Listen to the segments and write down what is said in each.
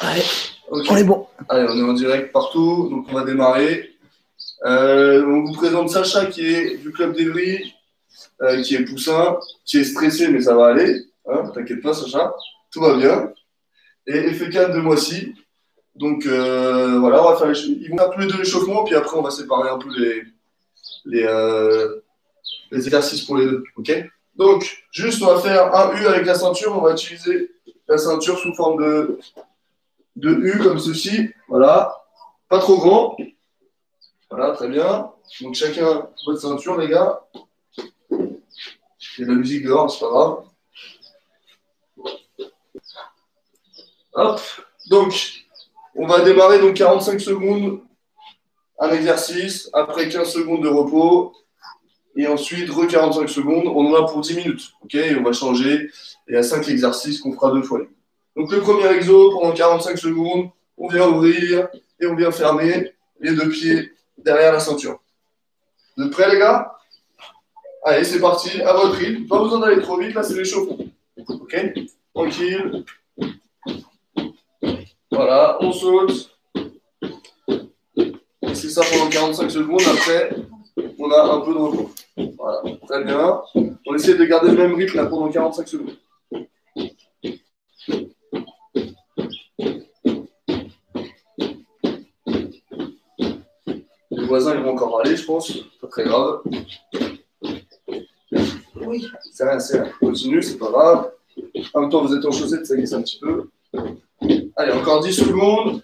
Allez, Ok. on est bon. Allez, on est en direct partout, donc on va démarrer. On vous présente Sacha qui est du club d'Evry, qui est poussin, qui est stressé, mais ça va aller. Hein, t'inquiète pas, Sacha, tout va bien. Et FK de Moissy. Donc voilà, on va faire ils vont faire tous les deux l'échauffement, puis après on va séparer un peu les, euh, les exercices pour les deux. Ok. Donc, juste on va faire un U avec la ceinture, on va utiliser la ceinture sous forme de U comme ceci. Voilà. Pas trop grand. Voilà, très bien. Donc chacun votre ceinture, les gars. Il y a de la musique dehors, c'est pas grave. Hop. Donc, on va démarrer donc 45 secondes, un exercice, après 15 secondes de repos, et ensuite re 5 secondes. On en a pour 10 minutes. Ok, et on va changer. Il y a 5 exercices qu'on fera 2 fois. Donc le premier exo, pendant 45 secondes, on vient ouvrir et on vient fermer les 2 pieds derrière la ceinture. Vous êtes prêts, les gars? Allez, c'est parti, à votre rythme. Pas besoin d'aller trop vite, là, c'est l'échauffement. Ok? Tranquille. Voilà, on saute. Et c'est ça pendant 45 secondes. Après, on a un peu de repos. Voilà, très bien. On essaie de garder le même rythme là, pendant 45 secondes. Les voisins, ils vont encore aller, je pense. Pas très grave. Oui, c'est rien, c'est rien. Continue, c'est pas grave. En même temps, vous êtes en chaussettes, ça glisse un petit peu. Allez, encore 10 secondes.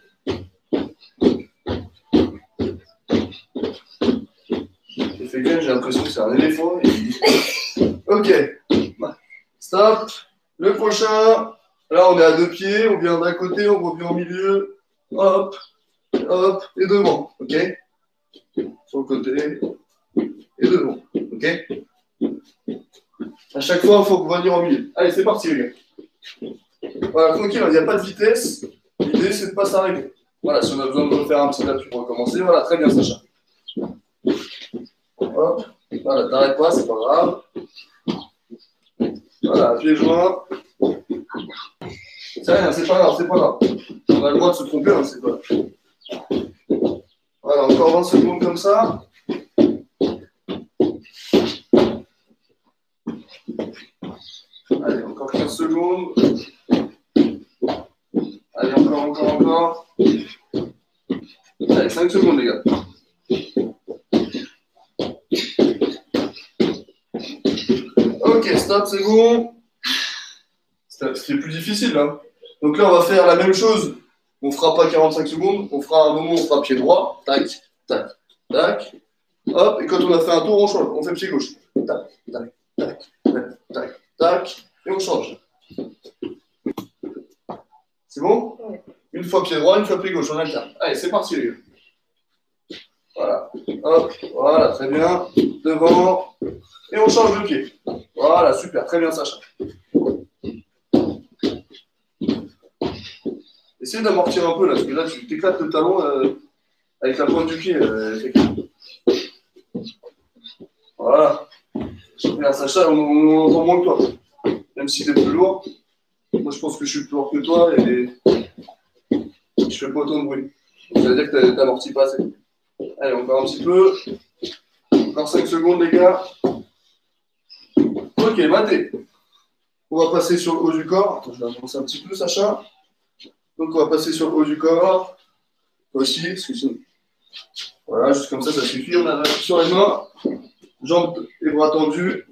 J'ai l'impression que c'est un éléphant. Ok. Stop. Le prochain. Là, on est à 2 pieds. On vient d'un côté, on revient au milieu. Hop, hop, et devant. Ok. Sur le côté. Et devant. Ok. À chaque fois, il faut revenir au milieu. Allez, c'est parti, les gars. Voilà, tranquille, il n'y a pas de vitesse. L'idée, c'est de ne pas s'arrêter. Voilà, si on a besoin de refaire un petit appui pour recommencer, voilà, très bien, Sacha. Hop, voilà, t'arrêtes pas, c'est pas grave. Voilà, pieds joints. C'est rien, c'est pas grave, c'est pas grave. On a le droit de se tromper, hein, c'est pas. Voilà, encore 20 secondes comme ça. Allez, encore 15 secondes. Allez, encore. Allez, 5 secondes, les gars. Ok, stop, c'est bon. C'est plus difficile, là. Donc là, on va faire la même chose. On ne fera pas 45 secondes. On fera un moment, on fera pied droit. Tac, tac, tac. Hop, et quand on a fait un tour, on change. On fait pied gauche. Tac, tac, tac, tac, tac, tac. Et on change. C'est bon? Une fois pied droit, une fois pied gauche. On alterne. Allez, c'est parti, les gars. Voilà. Hop, voilà, très bien. Devant. Et on change de pied. Voilà, super. Très bien, Sacha. Essaye d'amortir un peu, là, parce que là, tu t'éclates le talon avec la pointe du pied. Voilà. Regarde, Sacha, on entend moins que toi. Même si t'es plus lourd. Moi, je pense que je suis plus lourd que toi et je fais pas autant de bruit. Ça veut dire que t'amortis pas assez. Allez, encore un petit peu. Encore 5 secondes, les gars. Ok, maté. On va passer sur le haut du corps. Attends, je vais avancer un petit peu, Sacha. Donc, on va passer sur le haut du corps. Aussi, parce que voilà, juste comme ça suffit. On a sur les mains, jambes et bras tendus,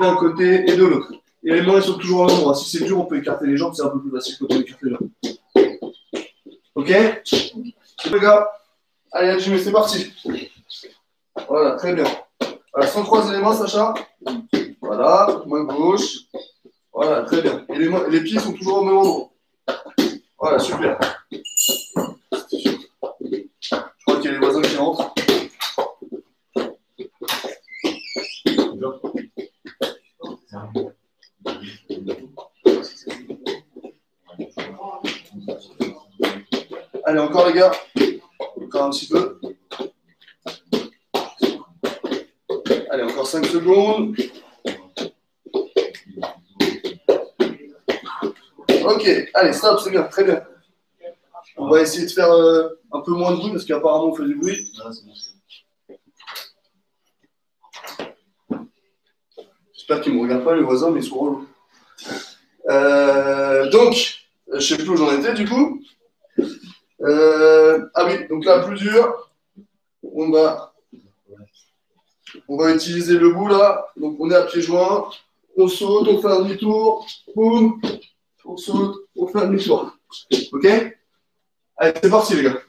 d'un côté et de l'autre. Et les mains, elles sont toujours au même endroit. Si c'est dur, on peut écarter les jambes, c'est un peu plus facile quand on écarte les jambes. Ok? Les gars, allez, Jimmy, c'est parti. Voilà, très bien. Voilà, sans croiser les mains, Sacha. Voilà, main gauche. Voilà, très bien. Et les pieds sont toujours au même endroit. Voilà, super. Je crois qu'il y a les voisins qui rentrent. Allez, encore les gars. Encore un petit peu. Allez, encore 5 secondes. Ok, allez, stop, c'est bien, très bien. On va essayer de faire un peu moins de bruit parce qu'apparemment on fait du bruit. J'espère qu'ils ne me regardent pas les voisins, mais ils sont relous. Donc, je ne sais plus où j'en étais du coup. Ah oui, donc là, plus dur. On va utiliser le bout là. Donc on est à pieds joints. On saute, on fait un demi-tour. Boum. On saute, on fait un demi-tour. Ok? Allez, c'est parti les gars.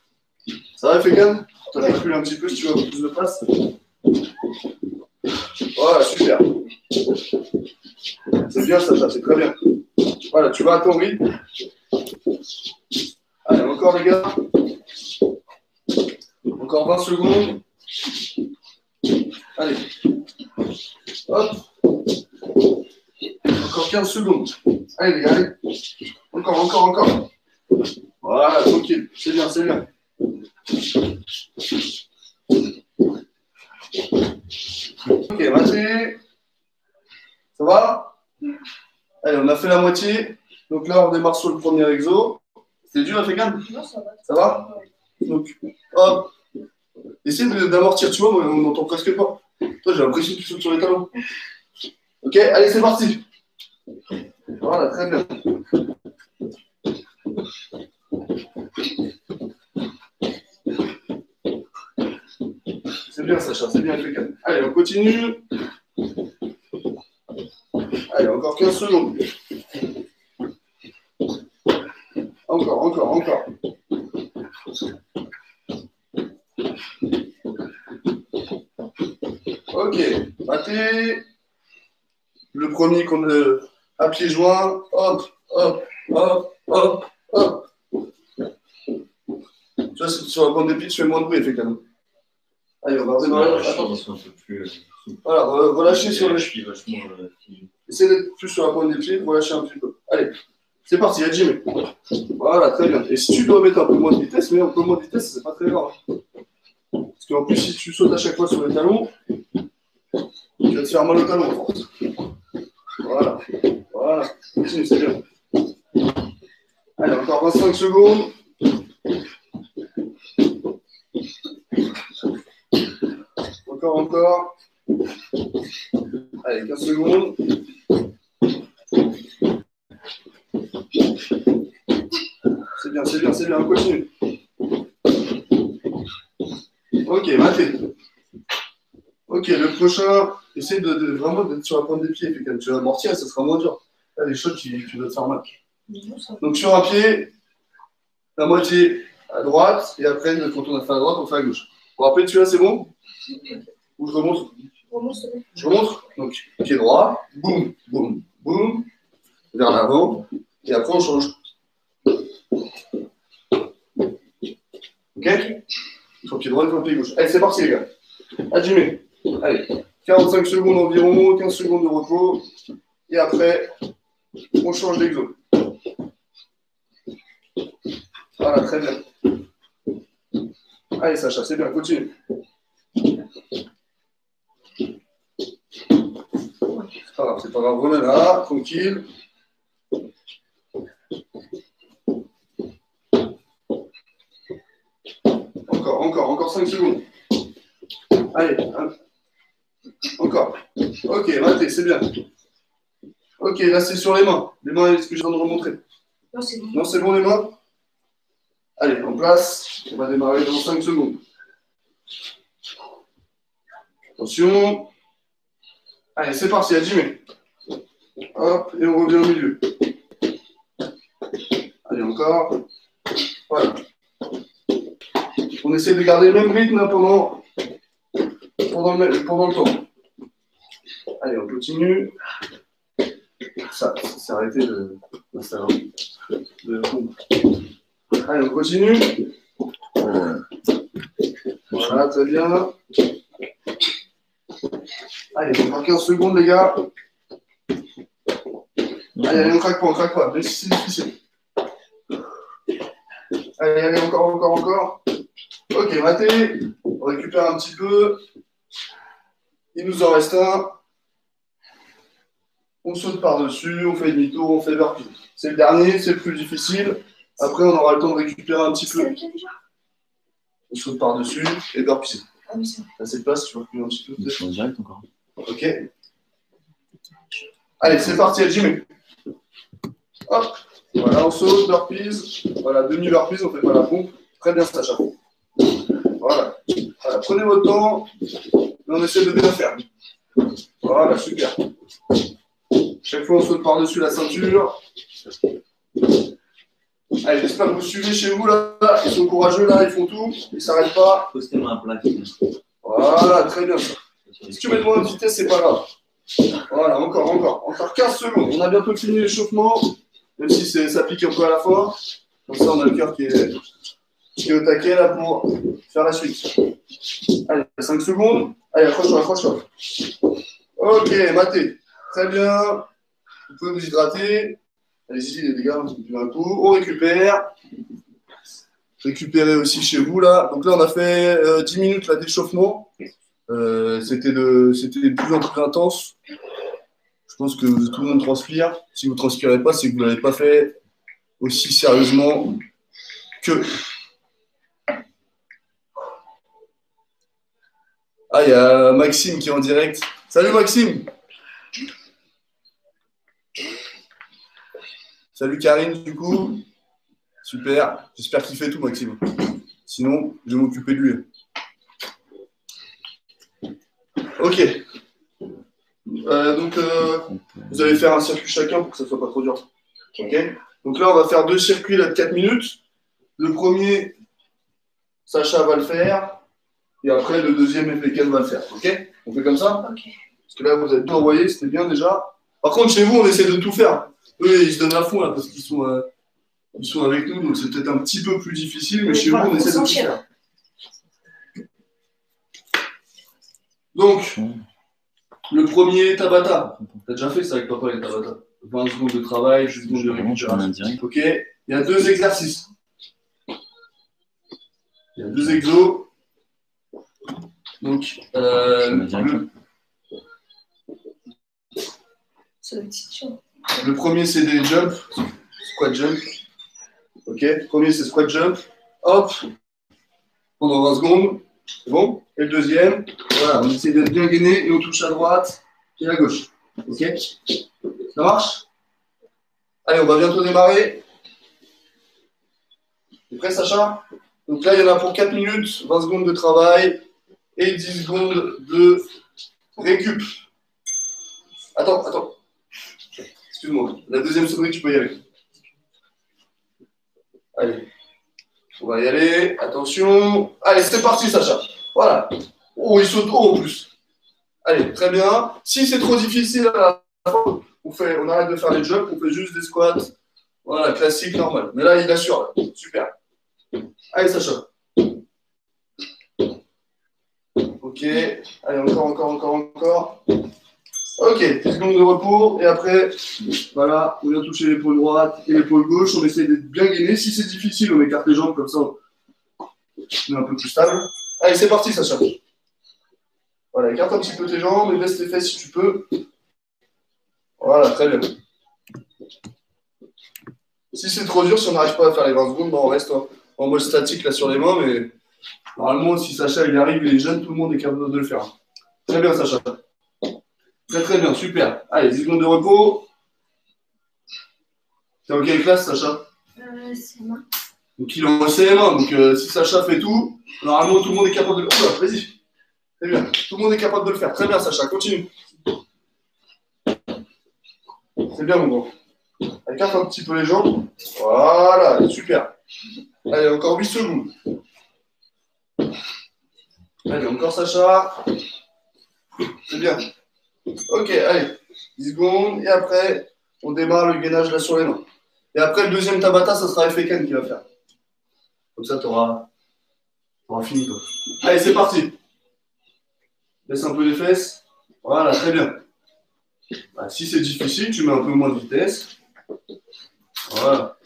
Ça va, Fégan? Tu vas reculer un petit peu si tu veux avoir plus de place. Voilà, super. C'est bien ça, c'est très bien. Voilà, tu vas à ton rythme. Allez, encore les gars. Encore 20 secondes. Allez. Hop. Encore 15 secondes. Allez les gars, allez. Encore. Voilà, tranquille. C'est bien, c'est bien. Ok, vas-y. Ça va? Allez, on a fait la moitié. Donc là, on démarre sur le premier exo. C'est dur, Fégan? Non, ça va. Ça va? Donc, hop. Essaye d'amortir, tu vois, on n'entend presque pas. Toi, j'ai l'impression que tu sautes sur les talons. Ok, allez, c'est parti. Voilà, très bien. C'est bien, Sacha, c'est bien, Fégan. Allez, on continue. Allez, encore 15 secondes. Encore. Ok, raté. Le premier qu'on a à pieds joints. Hop. Tu vois, sur la bande des pieds, tu fais moins de bruit, effectivement. Allez, on va redémarrer. Attends. Voilà, relâcher sur le cheville. Essayez d'être plus sur la pointe des pieds, relâcher un petit peu. Allez, c'est parti, à Jimmy. Voilà, très bien. Et si tu dois mettre un peu moins de vitesse, mais un peu moins de vitesse, c'est pas très grave. Parce qu'en plus, si tu sautes à chaque fois sur les talons, tu vas te faire mal au talon, en force. Voilà. Continue, c'est bien. Allez, encore 25 secondes. Encore. Allez, 15 secondes. C'est bien, on continue. Ok, maté. Ok, le prochain, essaye de vraiment d'être sur la pointe des pieds. Puis quand tu vas amortir, ça sera moins dur. Là, les choses, tu dois te faire mal. Donc sur un pied, la moitié à droite, et après, quand on a fait à droite, on fait à gauche. Bon, après, tu vois, c'est bon? Ou je remonte? Je remonte. Donc, pied droit, boum, vers l'avant, et après, on change. Ok? Sur pied droit et sur pied gauche. Allez, c'est parti, les gars. Adjumé. Allez, 45 secondes environ, 15 secondes de repos, et après, on change d'exo. Voilà, très bien. Allez, Sacha, c'est bien, continue. C'est pas grave, remets là, tranquille. Encore 5 secondes. Allez, encore. Ok, raté, c'est bien. Ok, là c'est sur les mains. Les mains, est-ce que je viens de remontrer? Non, c'est bon. Non, c'est bon les mains? Allez, en place. On va démarrer dans 5 secondes. Attention. Allez, c'est parti, à Jimmy. Hop, et on revient au milieu. Allez, encore. Voilà. On essaie de garder le même rythme hein, pendant le temps. Allez, on continue. Ça s'est arrêté de l'installer. Allez, on continue. Voilà, très bien. Allez, encore 15 secondes, les gars. Allez, on craque pas, même si c'est difficile. Allez, encore. Ok, raté. On récupère un petit peu. Il nous en reste un. On saute par-dessus, on fait demi-tour, on fait verpi. C'est le dernier, c'est le plus difficile. Après, on aura le temps de récupérer un petit peu. C'est lequel déjà? On saute par-dessus et burpees. Ah oui, c'est vrai. T'as assez de place, tu vas reculer un petit peu. Je suis en direct encore. Ok. Allez, c'est parti, Jimmy. Hop. Voilà, on saute, burpees. Voilà, demi-burpees, on fait pas la pompe. Très bien, Sacha. Voilà. Voilà. Prenez votre temps. Et on essaie de bien faire. Voilà, super. Chaque fois, on saute par-dessus la ceinture. Allez, j'espère que vous suivez chez vous, là. Ils sont courageux, là, ils font tout. Ils ne s'arrêtent pas. Postez-moi un plat. Voilà, très bien. Si tu mets moins de vitesse, c'est pas grave. Voilà, encore 15 secondes. On a bientôt fini l'échauffement, même si ça pique un peu à la fois. Comme ça, on a le cœur qui est au taquet là pour faire la suite. Allez, 5 secondes. Allez, accroche-toi. Ok, maté. Très bien. Vous pouvez vous hydrater. Allez-y, les gars, un coup. On récupère. Récupérez aussi chez vous là. Donc là, on a fait 10 minutes d'échauffement. C'était de plus en plus intense. Je pense que tout le monde transpire. Si vous ne transpirez pas, c'est que vous ne l'avez pas fait aussi sérieusement que. Ah, il y a Maxime qui est en direct. Salut Maxime. Salut Karine, du coup. Super. J'espère qu'il fait tout, Maxime. Sinon, je vais m'occuper de lui. Ok. Donc, vous allez faire un circuit chacun pour que ça ne soit pas trop dur. Ok. Donc là, on va faire 2 circuits là, de 4 minutes. Le premier, Sacha va le faire. Et après, le deuxième, Epeken va le faire. Ok. On fait comme ça? Ok. Parce que là, vous êtes tout envoyé, c'était bien déjà. Par contre, chez vous, on essaie de tout faire. Eux, ils se donnent à fond là, parce qu'ils sont avec nous. Donc, c'est peut-être un petit peu plus difficile. Mais chez vous, on essaie de tout faire. Donc, le premier, Tabata. T'as déjà fait ça avec papa, les Tabata. 20 secondes de travail, 10 secondes de récupération. Ok. Il y a 2 exercices. Il y a 2 exos. Donc, le premier, c'est des jumps. Squat jump. Ok. Le premier, c'est squat jump. Hop. Pendant 20 secondes. C'est bon. Et le deuxième, voilà, on essaie d'être bien gainé et on touche à droite et à gauche. Ok. Ça marche? Allez, on va bientôt démarrer. T'es prêt, Sacha? Donc là, il y en a pour 4 minutes, 20 secondes de travail et 10 secondes de récup. Attends. Excuse-moi. La deuxième sonnerie, tu peux y aller. Allez. On va y aller. Attention. Allez, c'est parti, Sacha. Voilà. Oh, il saute haut en plus. Allez, très bien. Si c'est trop difficile à la fin, on arrête de faire les jumps, on fait juste des squats. Voilà, classique, normal. Mais là, il assure. Là. Super. Allez, Sacha. Ok. Allez, encore. Ok, 10 secondes de repos. Et après, voilà, on vient toucher l'épaule droite et l'épaule gauche. On essaie d'être bien gainé. Si c'est difficile, on écarte les jambes comme ça. On est un peu plus stable. Allez, c'est parti, Sacha. Voilà, écarte un petit peu tes jambes et baisse tes fesses si tu peux. Voilà, très bien. Si c'est trop dur, si on n'arrive pas à faire les 20 secondes, on reste en mode statique là sur les mains, mais normalement, si Sacha il arrive, il est jeune, tout le monde est capable de le faire. Très bien, Sacha. Très bien, super. Allez, 10 secondes de repos. T'es en quelle classe, Sacha? CM1. Donc il est en CM1, donc si Sacha fait tout, normalement tout le monde est capable de le faire. Vas-y. Très bien. Tout le monde est capable de le faire. Très bien, Sacha. Continue. C'est bien, mon grand. Écarte un petit peu les jambes. Voilà, super. Allez, encore 8 secondes. Allez, encore Sacha. C'est bien. Ok, allez. 10 secondes. Et après, on démarre le gainage là sur les mains. Et après, le deuxième Tabata, ça sera Epeken qui va faire. Comme ça, tu auras fini, toi. Allez, c'est parti. Laisse un peu les fesses. Voilà, très bien. Bah, si c'est difficile, tu mets un peu moins de vitesse. Voilà.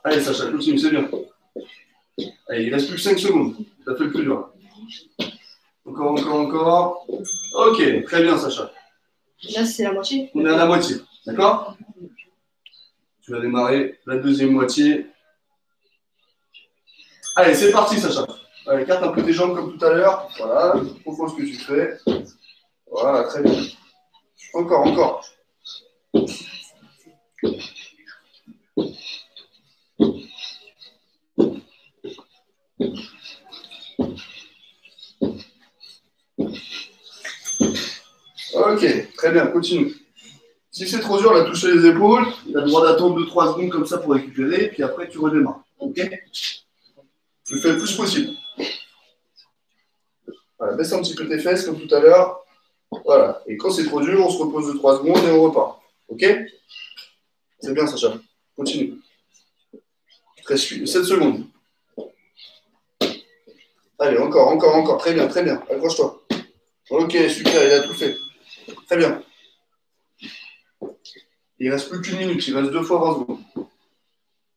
Allez, Sacha, continue, c'est bien. Allez, il reste plus que 5 secondes. Ça fait le plus dur. Encore. Ok, très bien, Sacha. Là, c'est la moitié. On est à la moitié. D'accord? Tu vas démarrer la deuxième moitié. Allez, c'est parti, Sacha. Allez, écarte un peu tes jambes comme tout à l'heure. Voilà, comprends ce que tu fais. Voilà, très bien. Encore, encore. Ok, très bien, continue. Si c'est trop dur, là, toucher les épaules, tu as le droit d'attendre 2-3 secondes comme ça pour récupérer, puis après tu redémarres. Ok? Tu fais le plus possible. Voilà, baisse un petit peu tes fesses comme tout à l'heure. Voilà. Et quand c'est trop dur, on se repose 2-3 secondes et on repart. Ok? C'est bien, Sacha. Continue. Il te reste 7 secondes. Allez, encore, encore, encore. Très bien, très bien. Accroche-toi. Ok, super, il a tout fait. Très bien. Il ne reste plus qu'une minute, il reste 2 fois 20 secondes.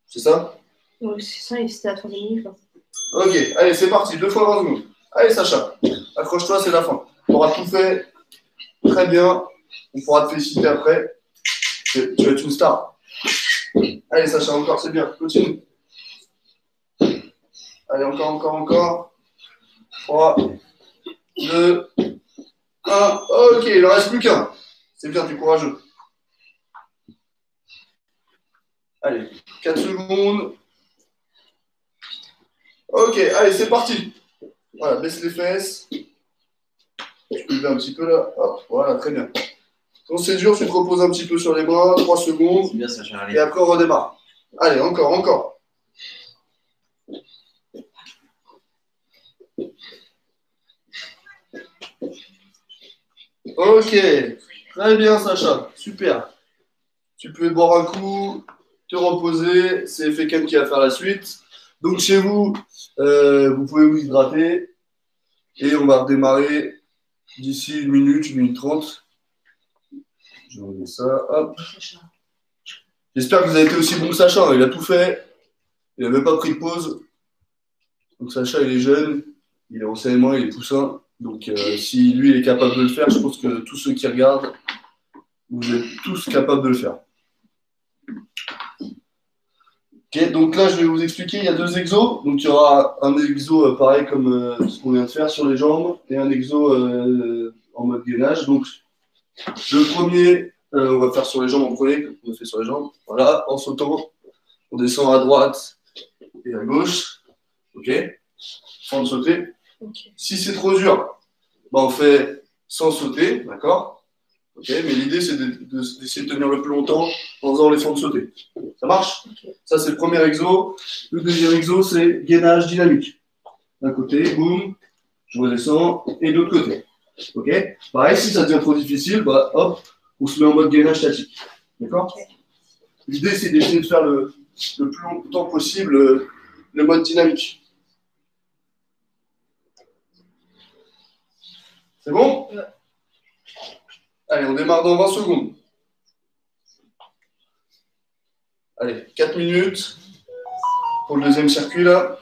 C'est ça? Oui, c'est ça, il c'était à 3 minutes. Là. Ok, allez, c'est parti, 2 fois 20 secondes. Allez, Sacha, accroche-toi, c'est la fin. Tu auras tout fait très bien. On pourra te féliciter après. Tu vas être une star. Allez, Sacha, encore, c'est bien. Continue. Allez, encore, encore, encore. 3, 2, 1. Ok, il n'en reste plus qu'un. C'est bien, tu es courageux. Allez, 4 secondes. Ok, allez, c'est parti. Voilà, baisse les fesses. Tu peux lever un petit peu là. Hop, voilà, très bien. Quand c'est dur, tu te reposes un petit peu sur les bras, 3 secondes. C'est bien, ça, Charlie. Et après, on redémarre. Allez, encore, encore. Ok, très bien, Sacha. Super. Tu peux boire un coup, te reposer. C'est Fekhan qui va faire la suite. Donc, chez vous, vous pouvez vous hydrater. Et on va redémarrer d'ici 1 minute 30. Je remets ça. Hop. J'espère que vous avez été aussi bon que Sacha. Il a tout fait. Il n'a même pas pris de pause. Donc, Sacha, il est jeune. Il est en CM1, il est poussin. Donc, si lui il est capable de le faire, je pense que tous ceux qui regardent, vous êtes tous capables de le faire. Ok, donc là, je vais vous expliquer. Il y a 2 exos. Donc, il y aura un exo pareil comme ce qu'on vient de faire sur les jambes et un exo en mode gainage. Donc, le premier, on va faire sur les jambes en premier, comme on a fait sur les jambes. Voilà, en sautant, on descend à droite et à gauche. Ok, sans sauter. Okay. Si c'est trop dur, bah, on fait sans sauter, d'accord? Ok, mais l'idée, c'est d'essayer de tenir le plus longtemps en faisant l'effort de sauter. Ça marche? Okay. Ça, c'est le premier exo. Le deuxième exo, c'est gainage dynamique. D'un côté, boum, je redescends, et de l'autre côté. Ok? Pareil, si ça devient trop difficile, bah, hop, on se met en mode gainage statique. D'accord? Okay. L'idée, c'est d'essayer de faire le plus longtemps possible le mode dynamique. C'est bon? Ouais. Allez, on démarre dans 20 secondes. Allez, 4 minutes pour le deuxième circuit, là.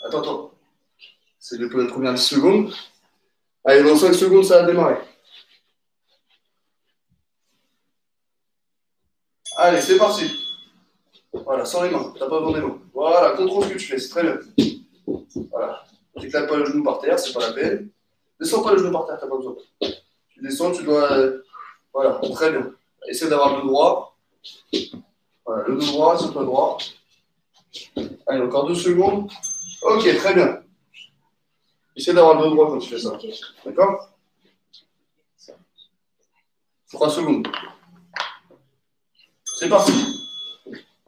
Attends. C'est pour les premières 10 secondes. Allez, dans 5 secondes, ça va démarrer. Allez, c'est parti. Voilà, sans les mains. T'as pas besoin des mains. Voilà, contrôle ce que tu fais, c'est très bien. Voilà. T'éclates pas le genou par terre, c'est pas la peine. Descends pas le genou par terre, t'as pas besoin. Tu descends, tu dois. Voilà, très bien. Essaie d'avoir le dos droit. Voilà, le dos droit, c'est pas droit. Allez, encore 2 secondes. Ok, très bien. Essaie d'avoir le dos droit quand tu fais ça. Okay. D'accord? 3 secondes. C'est parti.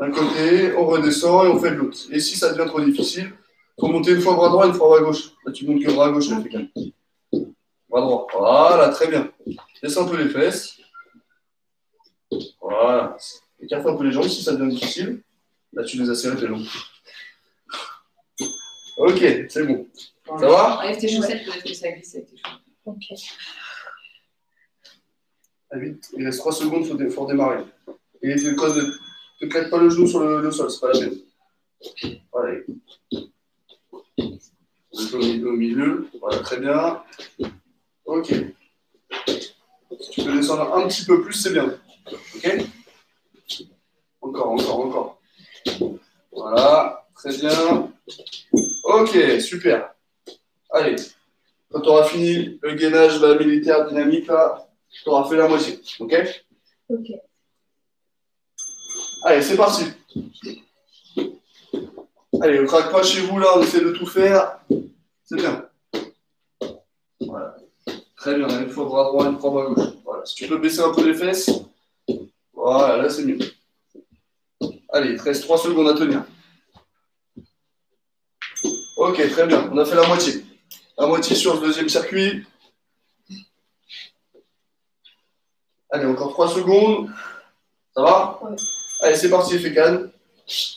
D'un côté, on redescend et on fait de l'autre. Et si ça devient trop difficile, il faut monter une fois bras droit et une fois bras gauche. Là, tu montes que bras gauche, là, Fekhan. Bras droit. Voilà, très bien. Laisse un peu les fesses. Voilà. Écarte un peu les jambes si ça devient difficile. Là, tu les as serrées tes jambes. Ok, c'est bon. Ça va? Enlève tes chaussettes, peut-être que ça glisse avec tes chaussettes. Ok. Allez, vite. Il reste 3 secondes, il faut redémarrer. Et ne claque pas le genou sur le sol, c'est pas la peine. Voilà. Au milieu. Voilà, très bien. Ok. Si tu peux descendre un petit peu plus, c'est bien. Ok? super. Allez, quand tu auras fini le gainage là, militaire dynamique, là, tu auras fait la moitié. Ok? Ok. Allez, c'est parti. Allez, ne craque pas chez vous là, on essaie de tout faire. C'est bien. Voilà. Très bien, une fois bras droit, une fois bras gauche. Voilà. Si tu peux baisser un peu les fesses, voilà, là c'est mieux. Allez, il te reste 3 secondes à tenir. Ok, très bien, on a fait la moitié. La moitié sur le deuxième circuit. Allez, encore 3 secondes. Ça va? Ouais. Allez, c'est parti, fais calme.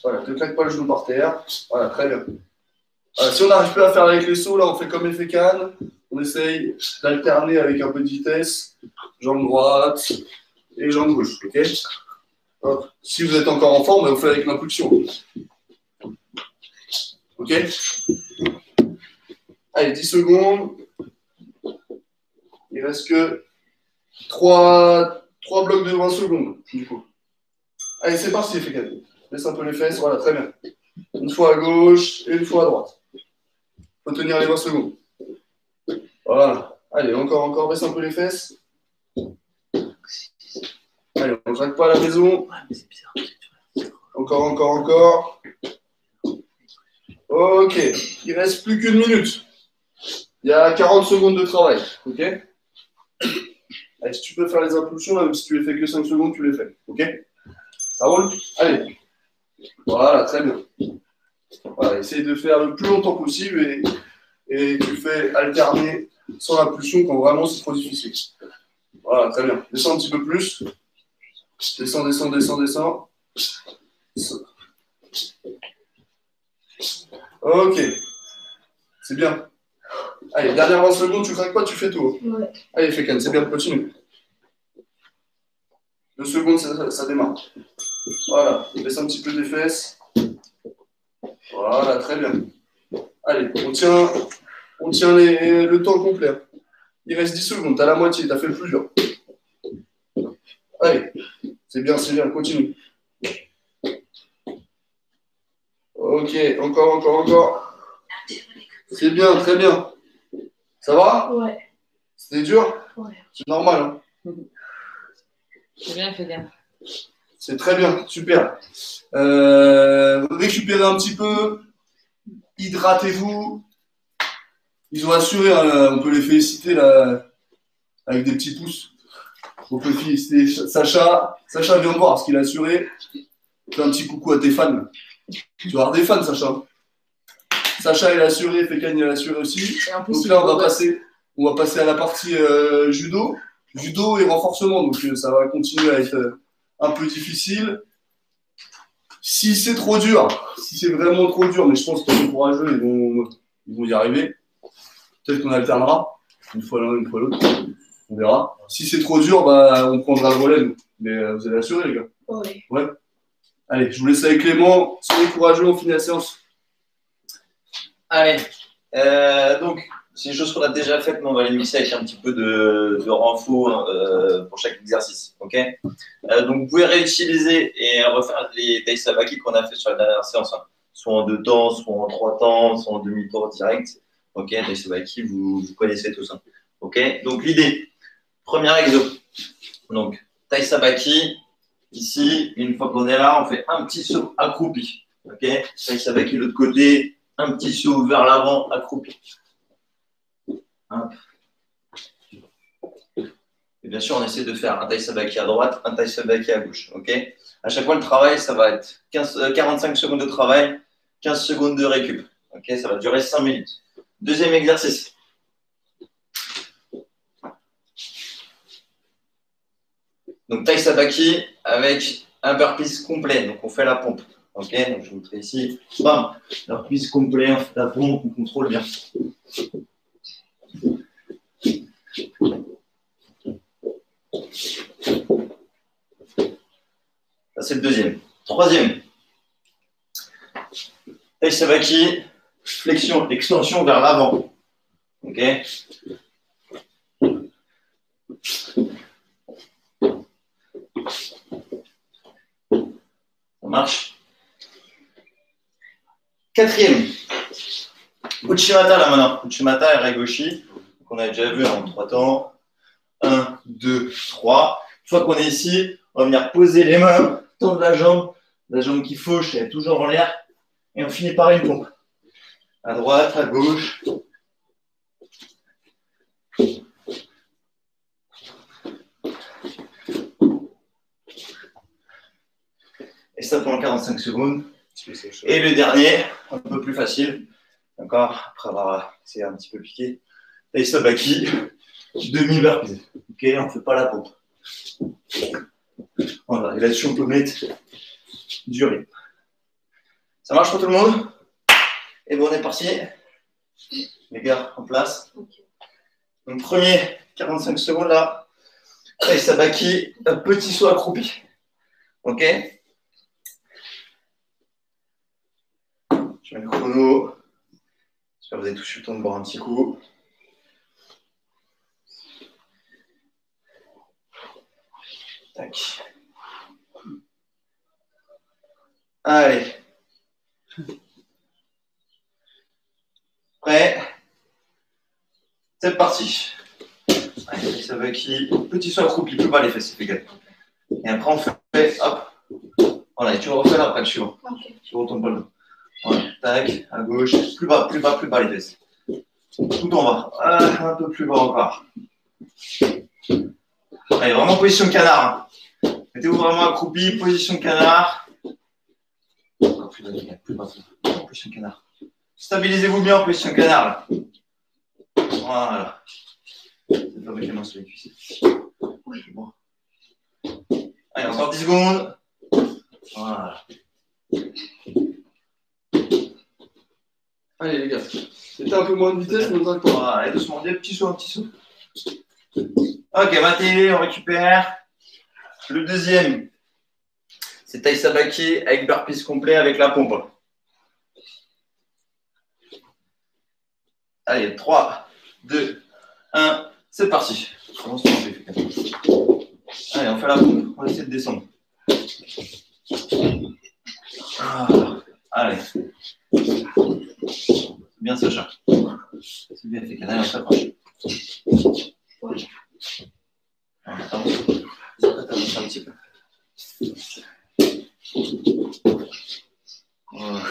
Voilà, ne claque pas le genou par terre. Voilà, très bien. Voilà, si on n'arrive plus à faire avec les sauts, là, on fait comme effet canne. On essaye d'alterner avec un peu de vitesse. Jambe droite et jambe gauche. Ok? Hop. Si vous êtes encore en forme, vous faites avec l'impulsion. Ok? Allez, 10 secondes. Il reste que 3 blocs de 20 secondes, du coup. Allez, c'est parti, effet canne. Laisse un peu les fesses. Voilà, très bien. Une fois à gauche et une fois à droite. Il faut tenir les 20 secondes. Voilà. Allez, encore, baisse un peu les fesses. Allez, on ne craque pas à la maison. Encore. Ok, il ne reste plus qu'une minute. Il y a 40 secondes de travail. Ok? Allez, si tu peux faire les impulsions, là, même si tu les fais que 5 secondes, tu les fais. Ok? Ça roule? Allez. Voilà, très bien. Voilà, essaye de faire le plus longtemps possible et tu fais alterner sans impulsion quand vraiment c'est trop difficile. Voilà, très bien. Descends un petit peu plus. Descends. Ok. C'est bien. Allez, dernière 20 secondes, tu craques pas, tu fais tout. Ouais. Allez, fais canne, c'est bien, continue. 2 secondes, ça démarre. Voilà, baisse un petit peu des fesses. Voilà, très bien. Allez, on tient le temps complet. Il reste 10 secondes, t'as la moitié, t'as fait le plus dur. Allez, c'est bien, continue. Ok, encore. C'est bien, très bien. Ça va? Ouais. C'était dur? Ouais. C'est normal, hein? C'est bien, fais bien. C'est très bien, super. Récupérez un petit peu, hydratez-vous. Ils ont assuré, hein, on peut les féliciter là, avec des petits pouces. On peut féliciter Sacha. Sacha, viens voir ce qu'il a assuré. Fais un petit coucou à tes fans. Tu vas avoir des fans, Sacha. Sacha, il a assuré, Fécan, il a assuré aussi. Donc là, on va passer à la partie judo. Judo et renforcement, donc ça va continuer à être un peu difficile. Si c'est trop dur, si c'est vraiment trop dur, mais je pense qu'ils sont courageux, ils vont y arriver. Peut-être qu'on alternera, une fois l'un, une fois l'autre. On verra. Si c'est trop dur, bah, on prendra le relais, nous. Mais vous allez assurer, les gars. Ouais. Ouais. Allez, je vous laisse avec Clément. Soyez courageux, on finit la séance. Allez, donc, c'est des choses qu'on a déjà faites, mais on va les mixer avec un petit peu de renfort pour chaque exercice. Ok? Donc, vous pouvez réutiliser et refaire les Tai Sabaki qu'on a fait sur la dernière séance, hein. Soit en 2 temps, soit en 3 temps, soit en demi-tour direct. Ok? Tai Sabaki, vous connaissez tout ça. Ok? Donc, l'idée, premier exo. Donc, Tai Sabaki, ici, une fois qu'on est là, on fait un petit saut accroupi. Ok? Tai Sabaki, l'autre côté. Un petit saut vers l'avant, accroupi. Hop. Et bien sûr, on essaie de faire un Tai Sabaki à droite, un Tai Sabaki à gauche. Okay, à chaque fois, le travail, ça va être 45 secondes de travail, 15 secondes de récup. Okay, ça va durer 5 minutes. Deuxième exercice. Donc, Tai Sabaki avec un burpees complet. Donc, on fait la pompe. Ok, donc je vous montrer ici. Bam, burpees complet, on fait la pompe, on contrôle bien. Ça, c'est le deuxième. Troisième. Tai Sabaki, flexion, extension vers l'avant. Ok. Ça marche. Quatrième. Uchimata là maintenant. Uchimata et Raigoshi. Donc, on a déjà vu en 3 temps. 1, 2, 3. Une fois qu'on est ici, on va venir poser les mains, tendre la jambe qui fauche, elle est toujours en l'air. Et on finit par une pompe. À droite, à gauche. Et ça pendant 45 secondes. Et le dernier, un peu plus facile. D'accord. Après avoir essayé un petit peu piqué. Taisabaki, demi-burpee. Ok, on ne fait pas la pompe. Voilà, et là-dessus, on peut mettre du rythme. Ça marche pour tout le monde? Et bon, on est parti. Les gars, en place. Donc, premier 45 secondes là. Taisabaki, un petit saut accroupi. Ok? Je mets le chrono. J'espère que vous avez tous eu le temps de boire un petit coup. Tac. Allez. Prêt? C'est parti. Allez, ça va qui? Petit saut accroupi, plus bas les fesses, fais gaffe. Et après, on fait, hop. Voilà, et tu refais là après le suivant. Ok. Tu retournes pas le dos. Voilà, tac, à gauche, plus bas les fesses. Tout en bas. Un peu plus bas encore. Allez, vraiment position canard. Mettez-vous vraiment accroupi, position canard. Encore plus bas, les gars, plus bas. Position canard. Stabilisez-vous bien en position canard. Là. Voilà. C'est pas avec les mains sur les cuisses. Oui, bon. Allez, encore 10 secondes. Voilà. Allez, les gars. C'était un peu moins de vitesse, mais on va pas. Voilà, allez, doucement, un petit saut. Ok, maté, on récupère. Le deuxième, c'est Taisabaki avec burpees complet avec la pompe. Allez, 3, 2, 1, c'est parti. Allez, on fait la pompe. On va essayer de descendre. Allez. C'est bien, Sacha. C'est bien fait. Allez, on s'approche. Attends. T'avances un petit peu. Voilà.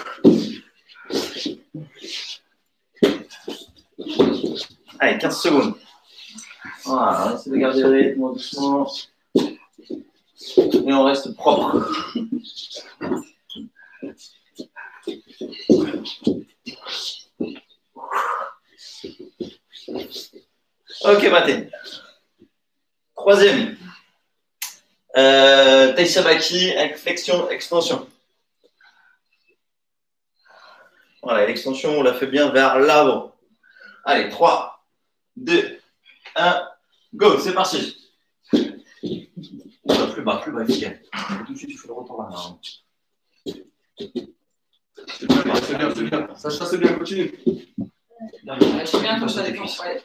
Allez, 15 secondes. Voilà, on essaie de garder le rythme doucement. Et on reste propre. Ok, maté. Troisième. Taisabaki avec flexion, extension. Voilà, l'extension, on la fait bien vers l'avant. Allez, 3, 2, 1, go, c'est parti. Plus bas, efficace. Tout de suite, il faut le retour là. C'est bien. Sacha, c'est bien, continue. C'est bien comme ça, les cuisses. Ouais.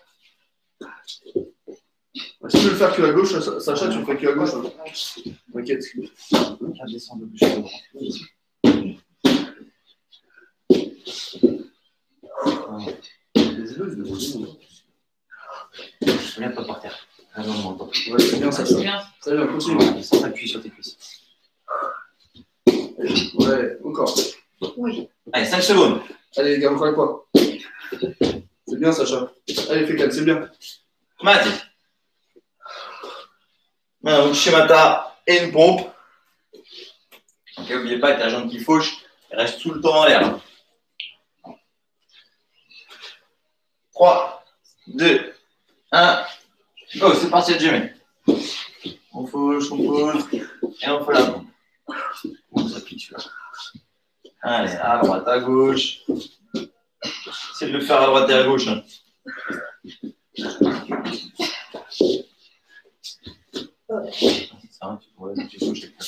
Si tu veux le faire que à gauche, Sacha, tu le fais que à gauche. T'inquiète. Descends de plus. Je viens pas par terre. Ah non, non, ouais, c'est bien, Sacha. Très bien, continue. Sans t'appuyer sur tes cuisses. Ouais, encore. Oui. Allez, 5 secondes. Allez, les gars, encore une fois. C'est bien, Sacha. Allez, fais 4, c'est bien. Mati. Maintenant, Uchimata et une pompe. Ok, n'oubliez pas, ta jambe qui fauche, elle reste tout le temps en l'air. 3, 2, 1. Go, c'est parti, Jimmy. On fauche, on pose, et on fait la pompe. On ça pique là. Allez, à droite, à gauche. Essayez de le faire à droite et à gauche. Hein. Ça, tu fauches exactement.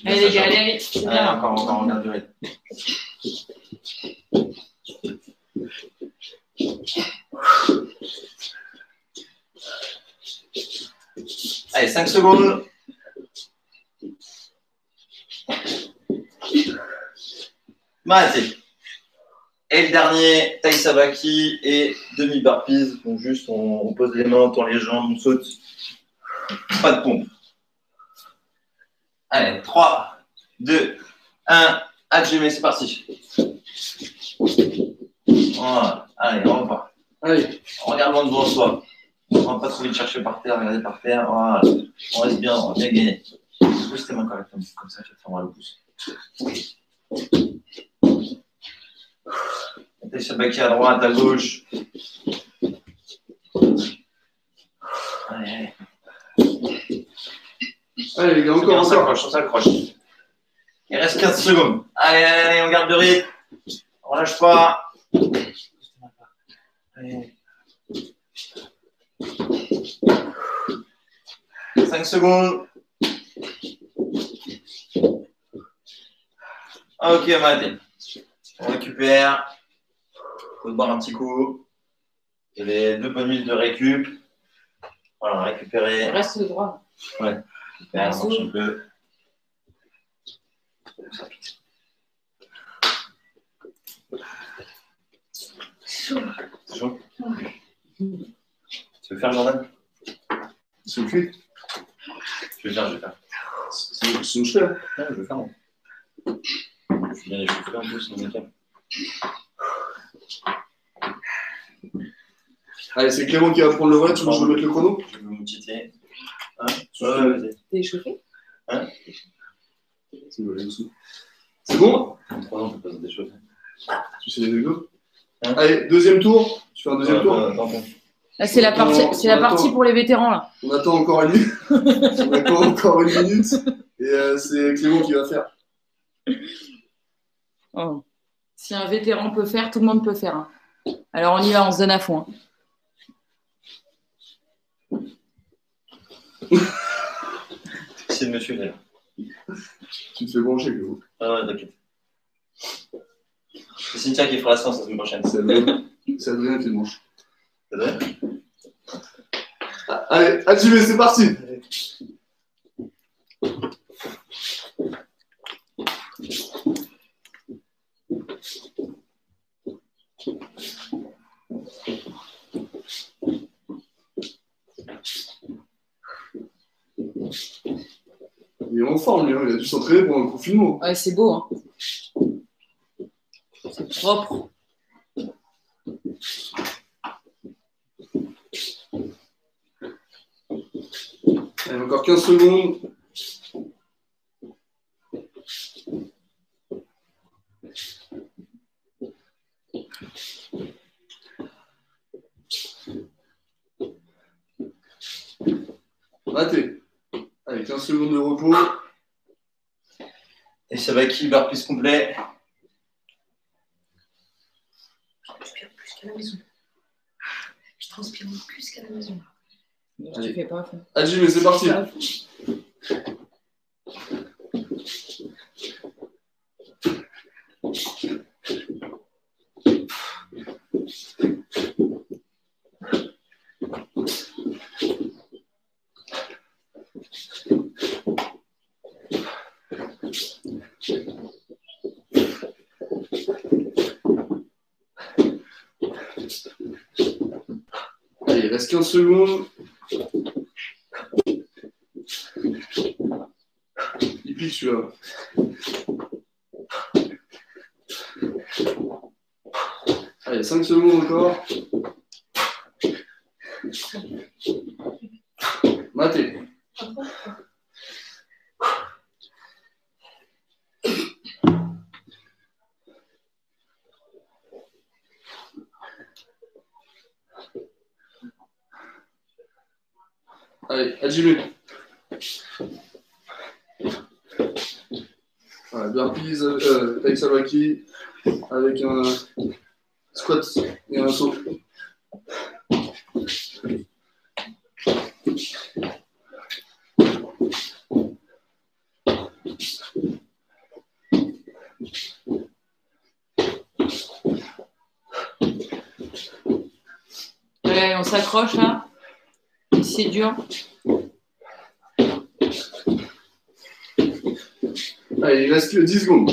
Allez, les gars, allez, c'est bien. Allez, encore, on garde du rythme. Allez, 5 secondes. Maté. Et le dernier, taille sabaki et demi-burpees. Donc juste, on pose les mains, on tend les jambes, on saute. Pas de pompe. Allez, 3, 2, 1. Hajime, c'est parti. Voilà. Allez, on repart. Allez. Regarde loin devant soi. On ne va pas trop vite chercher par terre, regarder par terre. Voilà. On reste bien, on va bien gagner. Pousse tes mains correctement, comme ça, je vais te faire mal au pouce. Mettez sabaki à droite, à gauche. Allez, allez. Allez, les gars, encore, On s'accroche, on s'accroche. Il reste 15 secondes. Allez, allez, allez, on garde le rythme. On lâche pas. Allez. 5 secondes. Ok, Mathé. On récupère. Faut se boire un petit coup. Il y avait 2 bonnes minutes de récup. Voilà, récupérer. Reste droit. Ouais. Récupérer, on marche un peu. Chaud. C'est chaud. Tu veux faire, Jordan? C'est le cul. Je vais faire. C'est une cheveux. Non, je vais faire, moi. Je suis bien échauffé en plus, c'est nickel. Allez, c'est Clément qui va prendre le relais. Tu veux que je remette le chrono? Je vais me titiller. T'es échauffé? C'est bon? En 3 ans, tu peux pas se déchauffer. Tu sais les deux. Allez, deuxième tour. Tu fais un deuxième tour? Là, c'est la partie pour les vétérans, là. On attend encore une on attend encore une minute. Et c'est Clément qui va faire. Oh. Si un vétéran peut faire, tout le monde peut faire. Hein. Alors, on y va, on se donne à fond. Hein. C'est le monsieur, d'ailleurs. Tu te fais brancher, Clément. Ah ouais, t'inquiète. C'est Cynthia qui fera la séance la semaine prochaine. C'est Adrien qui le mange. C'est vrai? Allez, Hajime, c'est parti. Il est en forme, lui, hein. Il a dû s'entraîner pendant le confinement. Ouais, c'est beau. Hein. C'est propre. Allez, encore 15 secondes. Raté. Allez, 15 secondes de repos. Et sabaki, barre plus complet. Je transpire plus qu'à la maison. Je transpire plus qu'à la maison. Tu fais pas à fond. Hajime, c'est parti. Allez, il reste 15 secondes. Il pique celui-là. Allez, 5 secondes encore. Maté. Allez, Hajime. Voilà, burpees, taille sabaki avec un squat et un saut. Ouais, on s'accroche là. C'est dur. Allez, il reste que 10 secondes.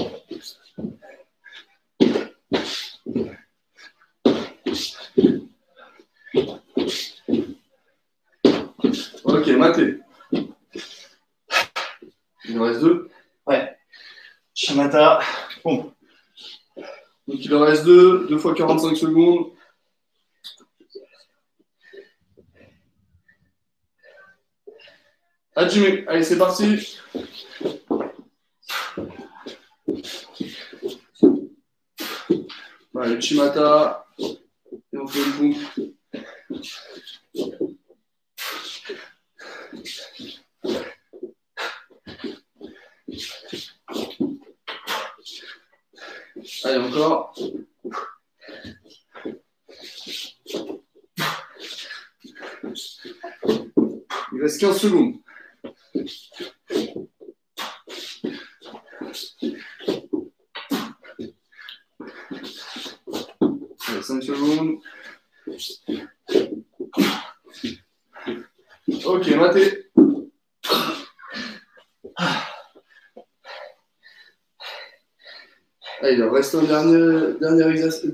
Shimata, pompe. Donc il en reste 2 fois 45 secondes. Hajime, allez, c'est parti. Allez, Shimata. Et on fait une pompe. Allez, encore. Il reste 15 secondes. Allez, 5 secondes. Ok, maté. Allez, il en reste un dernier exercice. 1,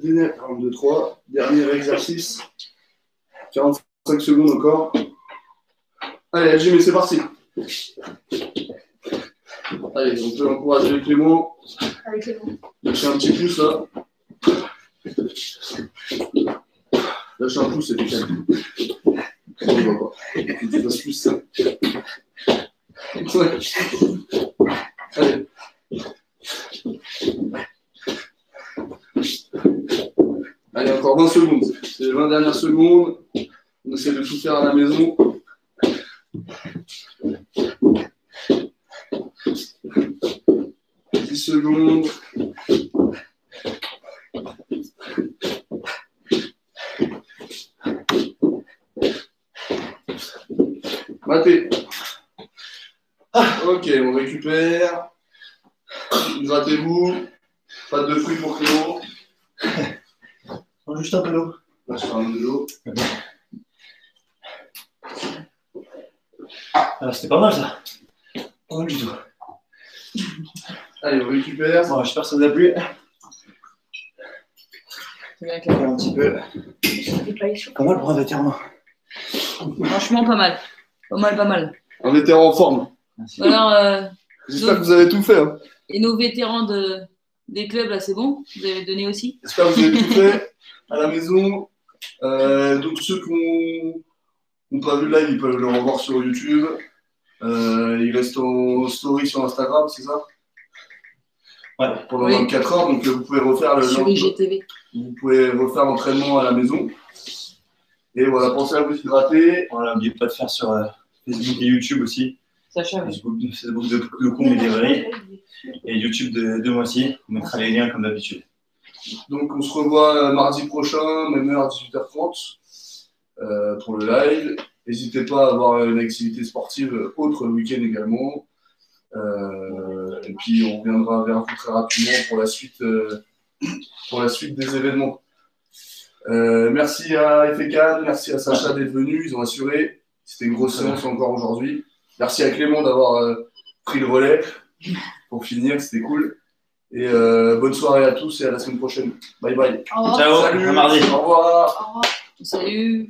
2, 3. Dernier exercice. 45 secondes encore. Allez, Hajime, c'est parti. Allez, on peut encourager Clément. Avec Clément. Lâchez un petit pouce là. Lâchez un pouce, c'est nickel. On ne voit pas. Tu fasses plus ça. Ouais. Allez. Allez, encore 20 secondes. C'est les 20 dernières secondes. On essaie de tout faire à la maison. Secondes. Maté. Ok, on récupère. Grattez-vous. Pas de fruits pour Clément. Juste un peu d'eau. Là, je prends de l'eau. C'était pas mal ça. Pas mal du tout. Allez, on récupère. Bon, j'espère que ça vous a plu. C'est bien clair. Un petit peu. C'est pas chaud. Pas mal pour un vétéran. Franchement, pas mal. Pas mal, pas mal. Un vétéran en forme. Alors, J'espère que vous avez tout fait. Hein. et nos vétérans des clubs, là, c'est bon? Vous avez donné aussi? J'espère que vous avez tout fait à la maison. Donc, ceux qui n'ont pas vu le live, ils peuvent le revoir sur YouTube. Il reste en story sur Instagram, c'est ça? Ouais. Pendant Oui. 24 heures, donc vous pouvez refaire Sur IGTV. vous pouvez refaire l'entraînement à la maison. Et voilà, pensez à vous hydrater. Voilà, n'oubliez pas de faire sur Facebook et YouTube aussi. Sacha, oui. Facebook de Combe et d'Evry. Et YouTube de moi aussi. On mettra les liens comme d'habitude. Donc on se revoit mardi prochain, même heure, 18h30, pour le live. N'hésitez pas à avoir une activité sportive autre le week-end également. Et puis on reviendra vers vous très rapidement pour la suite des événements. Merci à Efekan, merci à Sacha d'être venu, ils ont assuré. C'était une grosse séance encore aujourd'hui. Merci à Clément d'avoir pris le relais pour finir, c'était cool. Et bonne soirée à tous et à la semaine prochaine. Bye bye. Au revoir. Ciao, Salut, à mardi. au revoir. Au revoir. Salut.